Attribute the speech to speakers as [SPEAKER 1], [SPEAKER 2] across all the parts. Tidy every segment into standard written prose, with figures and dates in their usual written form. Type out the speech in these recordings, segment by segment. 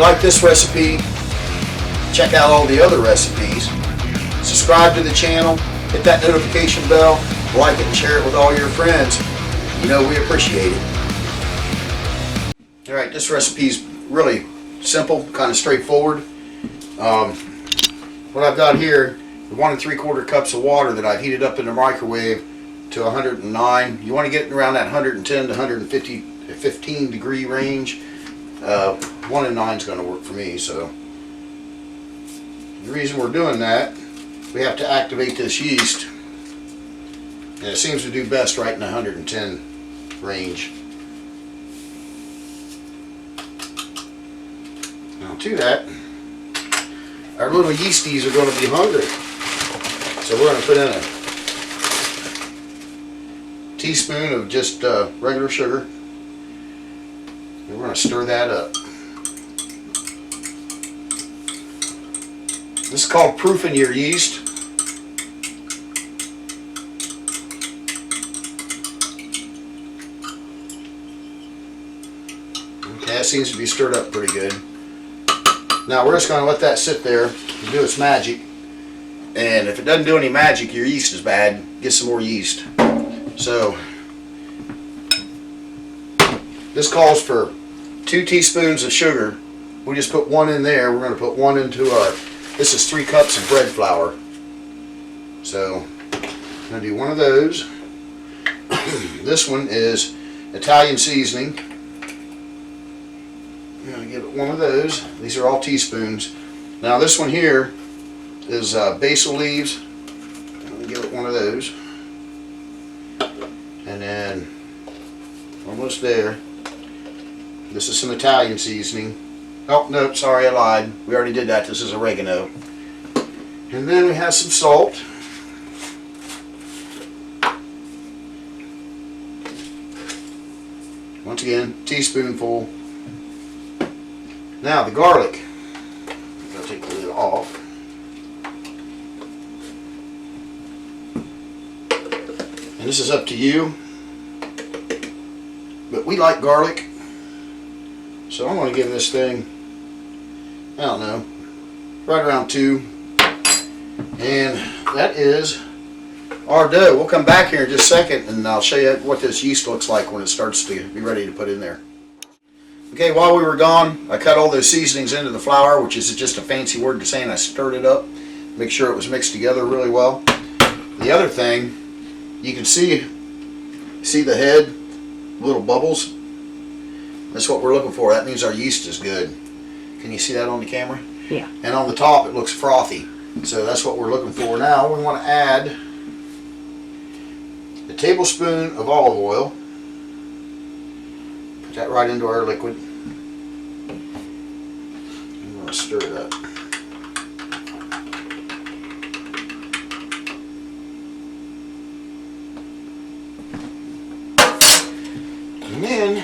[SPEAKER 1] like this recipe, check out all the other recipes. Subscribe to the channel, hit that notification bell, like it and share it with all your friends. You know we appreciate it. Alright, this recipe is really simple, kind of straightforward. What I've got here, 1 3/4 cups of water that I've heated up in the microwave to 109. You want to get around that 110 to 15 degree range. 1 and 9 is going to work for me. So the reason we're doing that, we have to activate this yeast, and it seems to do best right in the 110 range. Now to that, our little yeasties are going to be hungry. So we're going to put in a teaspoon of just regular sugar, and we're going to stir that up. This is called proofing your yeast. Okay, that seems to be stirred up pretty good. Now we're just going to let that sit there and do its magic. And if it doesn't do any magic, your yeast is bad. Get some more yeast. So this calls for 2 teaspoons of sugar. We just put 1 in there. We're going to put 1 into our, this is 3 cups of bread flour. So I'm going to do 1 of those. This one is Italian seasoning. I'm going to give it 1 of those. These are all teaspoons. Now this one here is basil leaves. I'm going to give it 1 of those. And then, almost there, this is some Italian seasoning. Oh, no, sorry, I lied. We already did that. This is oregano. And then we have some salt. Once again, teaspoonful. Now the garlic. I'm going to take the lid off. And this is up to you. But we like garlic. So I'm going to give this thing, I don't know, right around 2. And that is our dough. We'll come back here in just a second and I'll show you what this yeast looks like when it starts to be ready to put in there. Okay, while we were gone, I cut all those seasonings into the flour, which is just a fancy word for saying I stirred it up. Make sure it was mixed together really well. The other thing, you can see the head, little bubbles. That's what we're looking for. That means our yeast is good. Can you see that on the camera?
[SPEAKER 2] Yeah.
[SPEAKER 1] And on the top it looks frothy. So that's what we're looking for. Now we want to add a tablespoon of olive oil. Put that right into our liquid. I'm going to stir it up. And then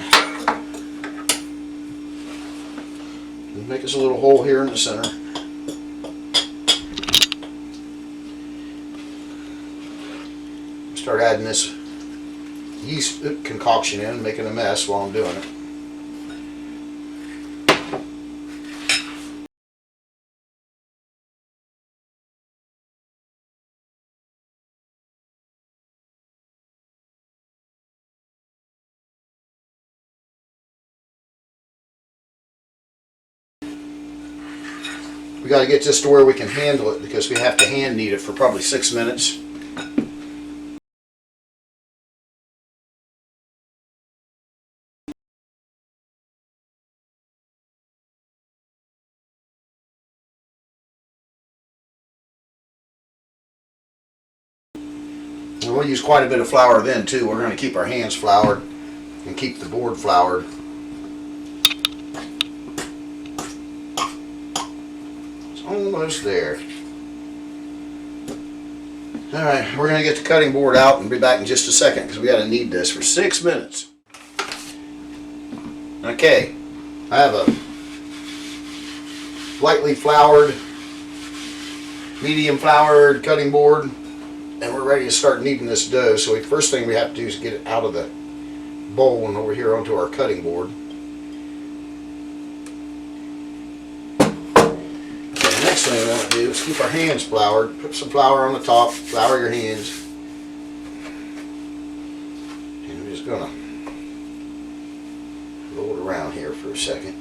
[SPEAKER 1] make us a little hole here in the center. Start adding this yeast concoction in, making a mess while I'm doing it. We got to get this to where we can handle it because we have to hand knead it for probably 6 minutes. And we'll use quite a bit of flour then too. We're going to keep our hands floured and keep the board floured. It's almost there. Alright, we're going to get the cutting board out and be back in just a second because we got to knead this for 6 minutes. Okay, I have a lightly floured, medium floured cutting board, and we're ready to start kneading this dough. So the first thing we have to do is get it out of the bowl and over here onto our cutting board. do is keep our hands floured. Put some flour on the top, flour your hands. And I'm just gonna roll it around here for a second.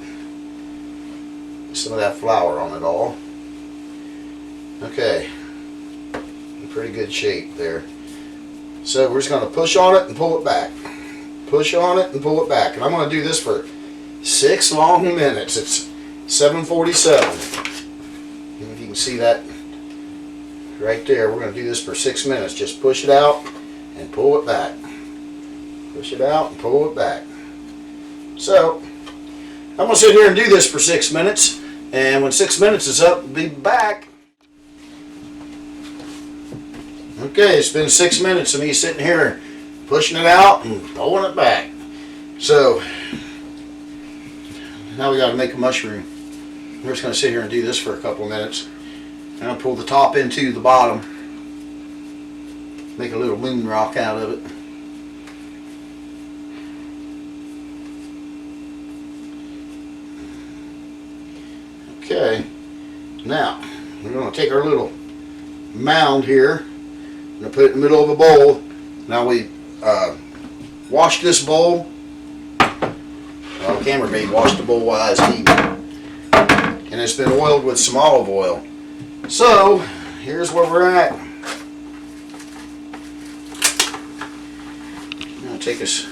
[SPEAKER 1] Get some of that flour on it all. Okay, in pretty good shape there. So we're just gonna push on it and pull it back. Push on it and pull it back. And I'm gonna do this for 6 long minutes. It's 7:47. If you can see that right there, we're going to do this for 6 minutes. Just push it out and pull it back. Push it out and pull it back. So, I'm going to sit here and do this for 6 minutes. And when 6 minutes is up, we'll be back. Okay, it's been 6 minutes of me sitting here pushing it out and pulling it back. So, now we got to make a mushroom. We're just going to sit here and do this for a couple of minutes. And I'll pull the top into the bottom. Make a little moon rock out of it. Okay. Now, we're going to take our little mound here. I'm going to put it in the middle of a bowl. Now we washed this bowl. Well, the cameraman washed the bowl while I was eating. And it's been oiled with some olive oil. So, here's where we're at. I'm going to take this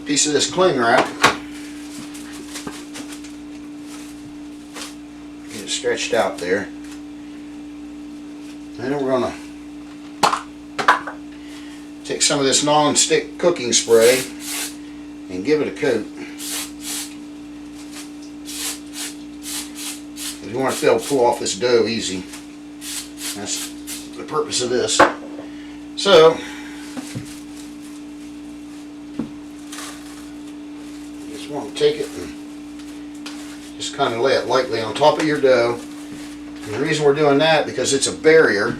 [SPEAKER 1] piece of this cling wrap. Get it stretched out there. And then we're going to take some of this non-stick cooking spray and give it a coat. You want to be able to pull off this dough easy. That's the purpose of this. So, you just want to take it and just kind of lay it lightly on top of your dough. And the reason we're doing that because it's a barrier.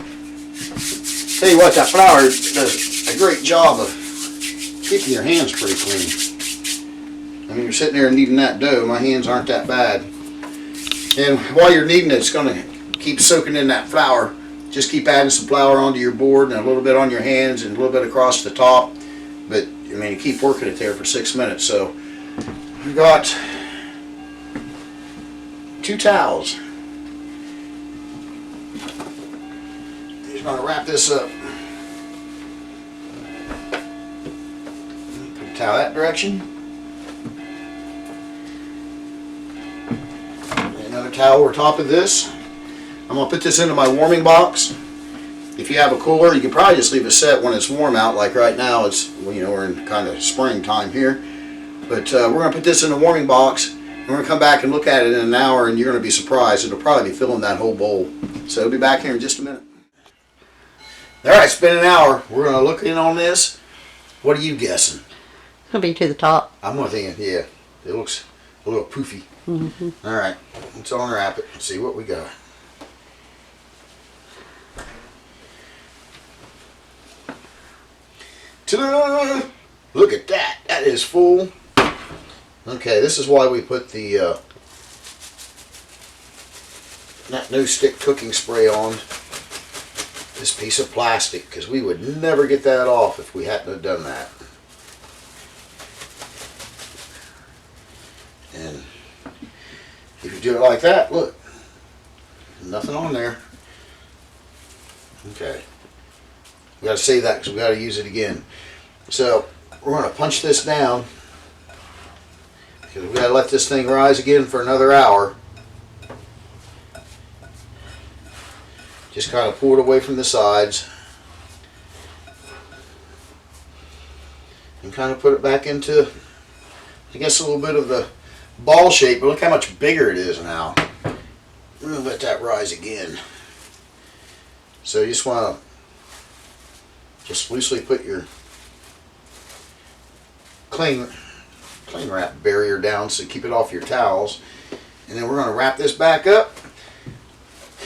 [SPEAKER 1] Tell you what, that flour does a great job of keeping your hands pretty clean. I mean, you're sitting there kneading that dough. My hands aren't that bad. And while you're kneading it, it's going to keep soaking in that flour. Just keep adding some flour onto your board and a little bit on your hands and a little bit across the top. But, I mean, you keep working it there for 6 minutes. So, we've got 2 towels. I'm just going to wrap this up. Put a towel that direction. Another towel over top of this. I'm going to put this into my warming box. If you have a cooler, you can probably just leave it set when it's warm out. Like right now, it's, you know, we're in kind of springtime here. But we're going to put this in the warming box. And we're going to come back and look at it in an hour, and you're going to be surprised. It'll probably be filling that whole bowl. So we'll be back here in just a minute. All right, it's been an hour. We're going to look in on this. What are you guessing?
[SPEAKER 2] It'll be to the top.
[SPEAKER 1] I'm thinking, yeah, it looks a little poofy.
[SPEAKER 2] Mm-hmm.
[SPEAKER 1] All right, let's unwrap it and see what we got. Ta-da! Look at that. That is full. Okay, this is why we put the that no stick cooking spray on this piece of plastic, because we would never get that off if we hadn't have done that. And if you do it like that, look, nothing on there. Okay, we got to save that because we got to use it again. So we're going to punch this down because we got to let this thing rise again for another hour. Just kind of pull it away from the sides and kind of put it back into, I guess, a little bit of the ball shape, but look how much bigger it is now. We're going to let that rise again. So you just want to just loosely put your cling wrap barrier down so keep it off your towels. And then we're going to wrap this back up.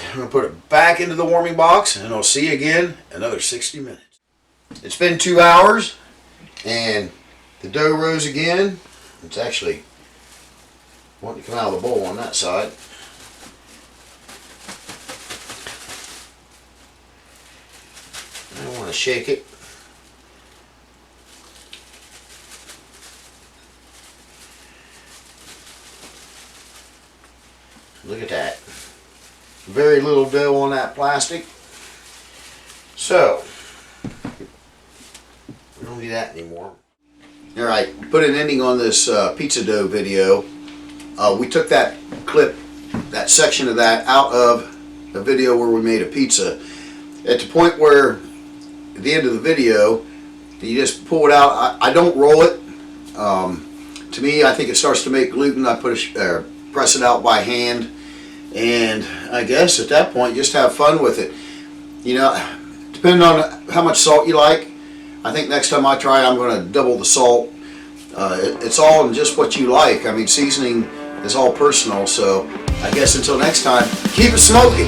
[SPEAKER 1] I'm going to put it back into the warming box, and I'll see you again in another 60 minutes. It's been 2 hours, and the dough rose again. It's actually wanting to come out of the bowl on that side. shake it. Look at that. Very little dough on that plastic. So, we don't need that anymore. Alright, put an ending on this pizza dough video. We took that clip, that section of that out of the video where we made a pizza. At the point where, at the end of the video, you just pull it out. I don't roll it. To me, I think it starts to make gluten. I press it out by hand. And I guess at that point, just have fun with it. You know, depending on how much salt you like, I think next time I try it, I'm going to double the salt. It's all in just what you like. I mean, seasoning is all personal. So I guess until next time, keep it smoky.